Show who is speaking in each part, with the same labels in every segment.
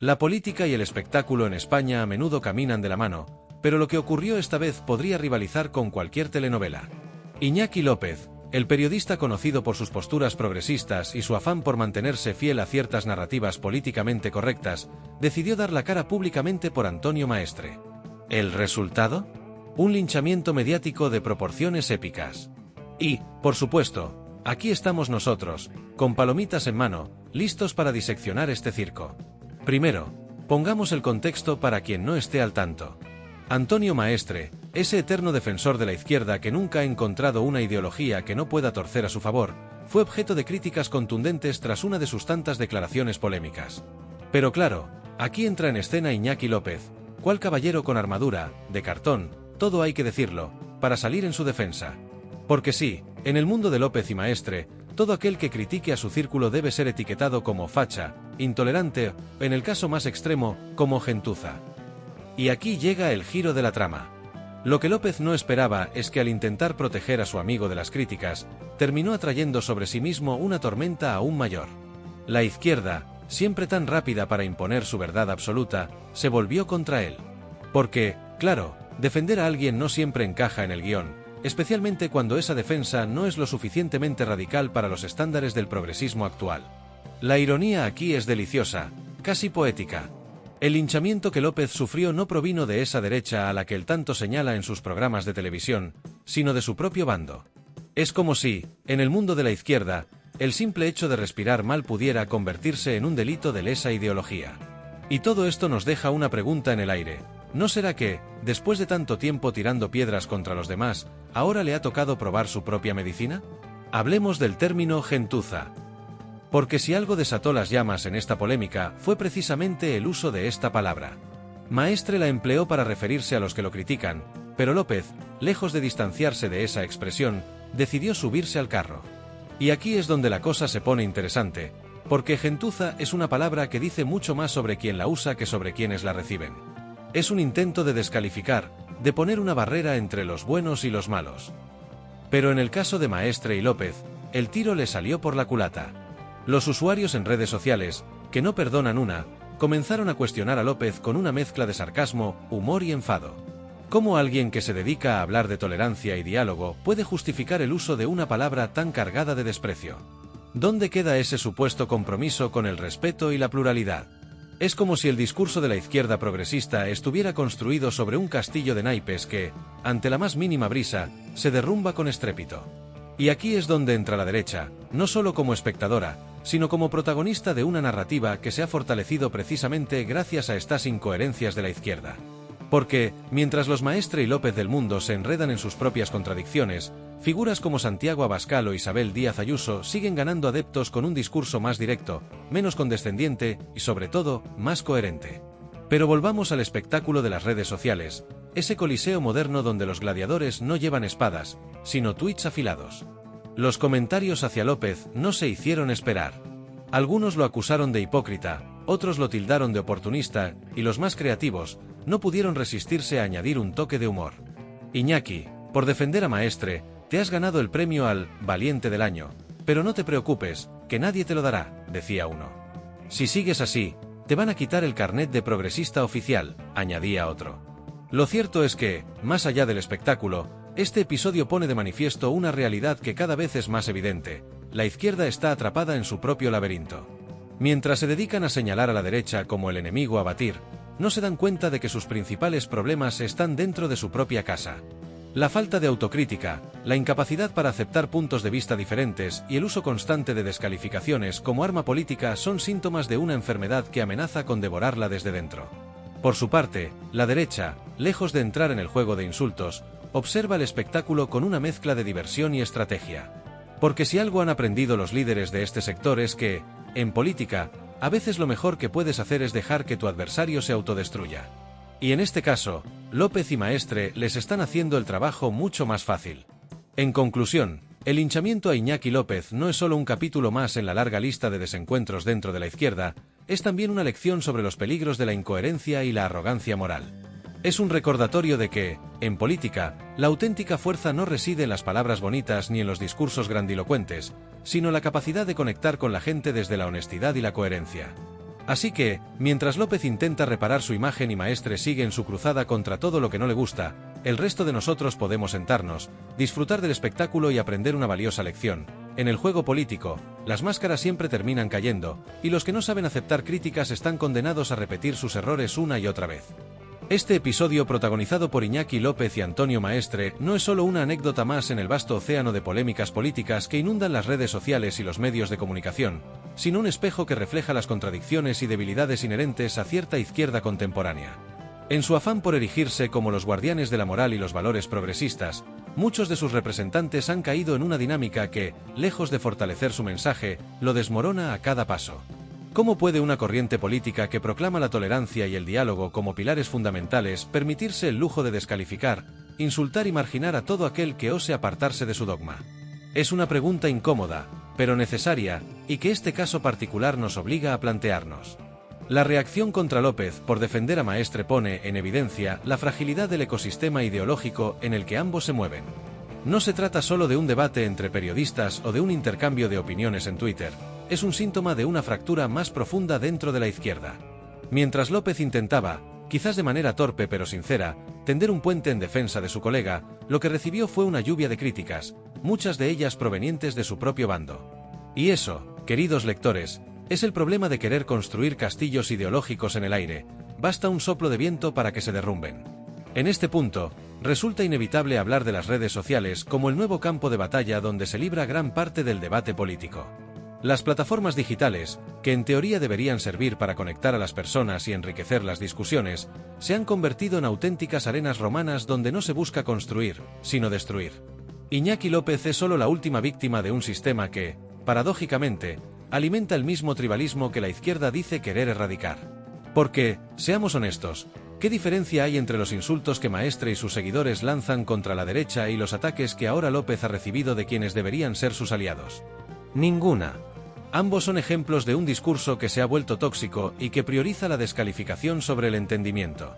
Speaker 1: La política y el espectáculo en España a menudo caminan de la mano, pero lo que ocurrió esta vez podría rivalizar con cualquier telenovela. Iñaki López, el periodista conocido por sus posturas progresistas y su afán por mantenerse fiel a ciertas narrativas políticamente correctas, decidió dar la cara públicamente por Antonio Maestre. ¿El resultado? Un linchamiento mediático de proporciones épicas. Y, por supuesto, aquí estamos nosotros, con palomitas en mano, listos para diseccionar este circo. Primero, pongamos el contexto para quien no esté al tanto. Antonio Maestre, ese eterno defensor de la izquierda que nunca ha encontrado una ideología que no pueda torcer a su favor, fue objeto de críticas contundentes tras una de sus tantas declaraciones polémicas. Pero claro, aquí entra en escena Iñaki López, cual caballero con armadura, de cartón, todo hay que decirlo, para salir en su defensa. Porque sí, en el mundo de López y Maestre, todo aquel que critique a su círculo debe ser etiquetado como facha, intolerante o, en el caso más extremo, como gentuza. Y aquí llega el giro de la trama. Lo que López no esperaba es que al intentar proteger a su amigo de las críticas, terminó atrayendo sobre sí mismo una tormenta aún mayor. La izquierda, siempre tan rápida para imponer su verdad absoluta, se volvió contra él. Porque, claro, defender a alguien no siempre encaja en el guión, especialmente cuando esa defensa no es lo suficientemente radical para los estándares del progresismo actual. La ironía aquí es deliciosa, casi poética. El linchamiento que López sufrió no provino de esa derecha a la que él tanto señala en sus programas de televisión, sino de su propio bando. Es como si, en el mundo de la izquierda, el simple hecho de respirar mal pudiera convertirse en un delito de lesa ideología. Y todo esto nos deja una pregunta en el aire. ¿No será que, después de tanto tiempo tirando piedras contra los demás, ahora le ha tocado probar su propia medicina? Hablemos del término gentuza. Porque si algo desató las llamas en esta polémica, fue precisamente el uso de esta palabra. Maestre la empleó para referirse a los que lo critican, pero López, lejos de distanciarse de esa expresión, decidió subirse al carro. Y aquí es donde la cosa se pone interesante, porque gentuza es una palabra que dice mucho más sobre quien la usa que sobre quienes la reciben. Es un intento de descalificar, de poner una barrera entre los buenos y los malos. Pero en el caso de Maestre y López, el tiro le salió por la culata. Los usuarios en redes sociales, que no perdonan una, comenzaron a cuestionar a López con una mezcla de sarcasmo, humor y enfado. ¿Cómo alguien que se dedica a hablar de tolerancia y diálogo puede justificar el uso de una palabra tan cargada de desprecio? ¿Dónde queda ese supuesto compromiso con el respeto y la pluralidad? Es como si el discurso de la izquierda progresista estuviera construido sobre un castillo de naipes que, ante la más mínima brisa, se derrumba con estrépito. Y aquí es donde entra la derecha, no solo como espectadora, sino como protagonista de una narrativa que se ha fortalecido precisamente gracias a estas incoherencias de la izquierda. Porque, mientras los Maestre y López del mundo se enredan en sus propias contradicciones, figuras como Santiago Abascal o Isabel Díaz Ayuso siguen ganando adeptos con un discurso más directo, menos condescendiente y, sobre todo, más coherente. Pero volvamos al espectáculo de las redes sociales, ese coliseo moderno donde los gladiadores no llevan espadas, sino tweets afilados. Los comentarios hacia López no se hicieron esperar. Algunos lo acusaron de hipócrita, otros lo tildaron de oportunista, y los más creativos no pudieron resistirse a añadir un toque de humor. Iñaki, por defender a Maestre, te has ganado el premio al Valiente del Año, pero no te preocupes, que nadie te lo dará, decía uno. Si sigues así, te van a quitar el carnet de progresista oficial, añadía otro. Lo cierto es que, más allá del espectáculo, este episodio pone de manifiesto una realidad que cada vez es más evidente: la izquierda está atrapada en su propio laberinto. Mientras se dedican a señalar a la derecha como el enemigo a batir, no se dan cuenta de que sus principales problemas están dentro de su propia casa. La falta de autocrítica, la incapacidad para aceptar puntos de vista diferentes y el uso constante de descalificaciones como arma política son síntomas de una enfermedad que amenaza con devorarla desde dentro. Por su parte, la derecha, lejos de entrar en el juego de insultos, observa el espectáculo con una mezcla de diversión y estrategia. Porque si algo han aprendido los líderes de este sector es que, en política, a veces lo mejor que puedes hacer es dejar que tu adversario se autodestruya. Y en este caso, López y Maestre les están haciendo el trabajo mucho más fácil. En conclusión, el linchamiento a Iñaki López no es solo un capítulo más en la larga lista de desencuentros dentro de la izquierda, es también una lección sobre los peligros de la incoherencia y la arrogancia moral. Es un recordatorio de que, en política, la auténtica fuerza no reside en las palabras bonitas ni en los discursos grandilocuentes, sino en la capacidad de conectar con la gente desde la honestidad y la coherencia. Así que, mientras López intenta reparar su imagen y Maestre sigue en su cruzada contra todo lo que no le gusta, el resto de nosotros podemos sentarnos, disfrutar del espectáculo y aprender una valiosa lección. En el juego político, las máscaras siempre terminan cayendo, y los que no saben aceptar críticas están condenados a repetir sus errores una y otra vez. Este episodio, protagonizado por Iñaki López y Antonio Maestre, no es solo una anécdota más en el vasto océano de polémicas políticas que inundan las redes sociales y los medios de comunicación, sino un espejo que refleja las contradicciones y debilidades inherentes a cierta izquierda contemporánea. En su afán por erigirse como los guardianes de la moral y los valores progresistas, muchos de sus representantes han caído en una dinámica que, lejos de fortalecer su mensaje, lo desmorona a cada paso. ¿Cómo puede una corriente política que proclama la tolerancia y el diálogo como pilares fundamentales permitirse el lujo de descalificar, insultar y marginar a todo aquel que ose apartarse de su dogma? Es una pregunta incómoda, pero necesaria, y que este caso particular nos obliga a plantearnos. La reacción contra López por defender a Maestre pone en evidencia la fragilidad del ecosistema ideológico en el que ambos se mueven. No se trata solo de un debate entre periodistas o de un intercambio de opiniones en Twitter. Es un síntoma de una fractura más profunda dentro de la izquierda. Mientras López intentaba, quizás de manera torpe pero sincera, tender un puente en defensa de su colega, lo que recibió fue una lluvia de críticas, muchas de ellas provenientes de su propio bando. Y eso, queridos lectores, es el problema de querer construir castillos ideológicos en el aire. Basta un soplo de viento para que se derrumben. En este punto, resulta inevitable hablar de las redes sociales como el nuevo campo de batalla donde se libra gran parte del debate político. Las plataformas digitales, que en teoría deberían servir para conectar a las personas y enriquecer las discusiones, se han convertido en auténticas arenas romanas donde no se busca construir, sino destruir. Iñaki López es solo la última víctima de un sistema que, paradójicamente, alimenta el mismo tribalismo que la izquierda dice querer erradicar. Porque, seamos honestos, ¿qué diferencia hay entre los insultos que Maestre y sus seguidores lanzan contra la derecha y los ataques que ahora López ha recibido de quienes deberían ser sus aliados? Ninguna. Ambos son ejemplos de un discurso que se ha vuelto tóxico y que prioriza la descalificación sobre el entendimiento.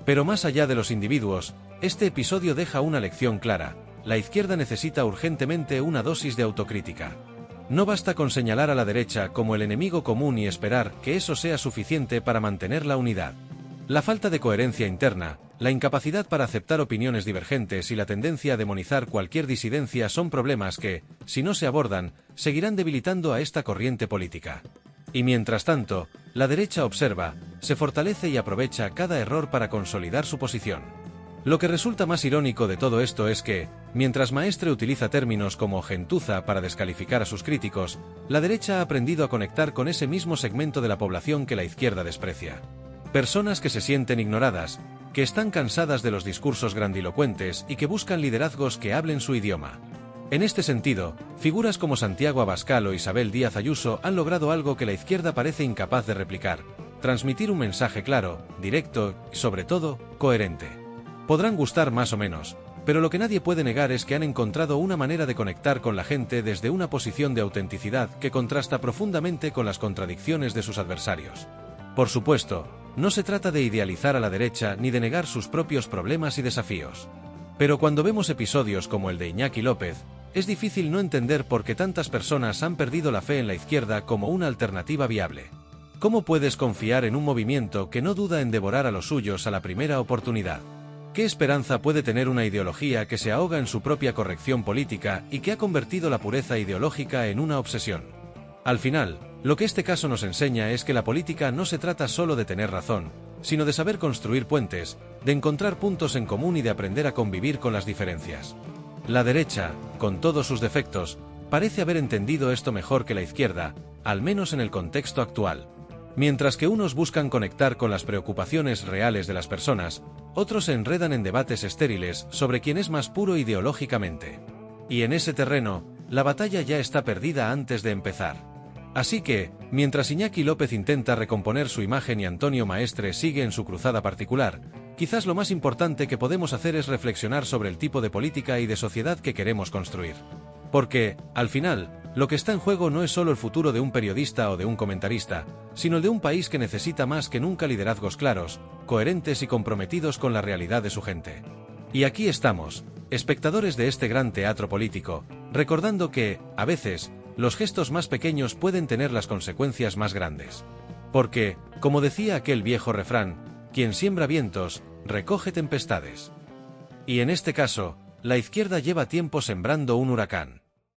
Speaker 1: Pero más allá de los individuos, este episodio deja una lección clara: la izquierda necesita urgentemente una dosis de autocrítica. No basta con señalar a la derecha como el enemigo común y esperar que eso sea suficiente para mantener la unidad. La falta de coherencia interna, la incapacidad para aceptar opiniones divergentes y la tendencia a demonizar cualquier disidencia son problemas que, si no se abordan, seguirán debilitando a esta corriente política. Y mientras tanto, la derecha observa, se fortalece y aprovecha cada error para consolidar su posición. Lo que resulta más irónico de todo esto es que, mientras Maestre utiliza términos como gentuza para descalificar a sus críticos, la derecha ha aprendido a conectar con ese mismo segmento de la población que la izquierda desprecia. Personas que se sienten ignoradas, que están cansadas de los discursos grandilocuentes y que buscan liderazgos que hablen su idioma. En este sentido, figuras como Santiago Abascal o Isabel Díaz Ayuso han logrado algo que la izquierda parece incapaz de replicar: transmitir un mensaje claro, directo y, sobre todo, coherente. Podrán gustar más o menos, pero lo que nadie puede negar es que han encontrado una manera de conectar con la gente desde una posición de autenticidad que contrasta profundamente con las contradicciones de sus adversarios. Por supuesto, no se trata de idealizar a la derecha ni de negar sus propios problemas y desafíos. Pero cuando vemos episodios como el de Iñaki López, es difícil no entender por qué tantas personas han perdido la fe en la izquierda como una alternativa viable. ¿Cómo puedes confiar en un movimiento que no duda en devorar a los suyos a la primera oportunidad? ¿Qué esperanza puede tener una ideología que se ahoga en su propia corrección política y que ha convertido la pureza ideológica en una obsesión? Al final, lo que este caso nos enseña es que la política no se trata solo de tener razón, sino de saber construir puentes, de encontrar puntos en común y de aprender a convivir con las diferencias. La derecha, con todos sus defectos, parece haber entendido esto mejor que la izquierda, al menos en el contexto actual. Mientras que unos buscan conectar con las preocupaciones reales de las personas, otros se enredan en debates estériles sobre quién es más puro ideológicamente. Y en ese terreno, la batalla ya está perdida antes de empezar. Así que, mientras Iñaki López intenta recomponer su imagen y Antonio Maestre sigue en su cruzada particular, quizás lo más importante que podemos hacer es reflexionar sobre el tipo de política y de sociedad que queremos construir. Porque, al final, lo que está en juego no es solo el futuro de un periodista o de un comentarista, sino el de un país que necesita más que nunca liderazgos claros, coherentes y comprometidos con la realidad de su gente. Y aquí estamos, espectadores de este gran teatro político, recordando que, a veces, los gestos más pequeños pueden tener las consecuencias más grandes. Porque, como decía aquel viejo refrán, quien siembra vientos, recoge tempestades. Y en este caso, la izquierda lleva tiempo sembrando un huracán.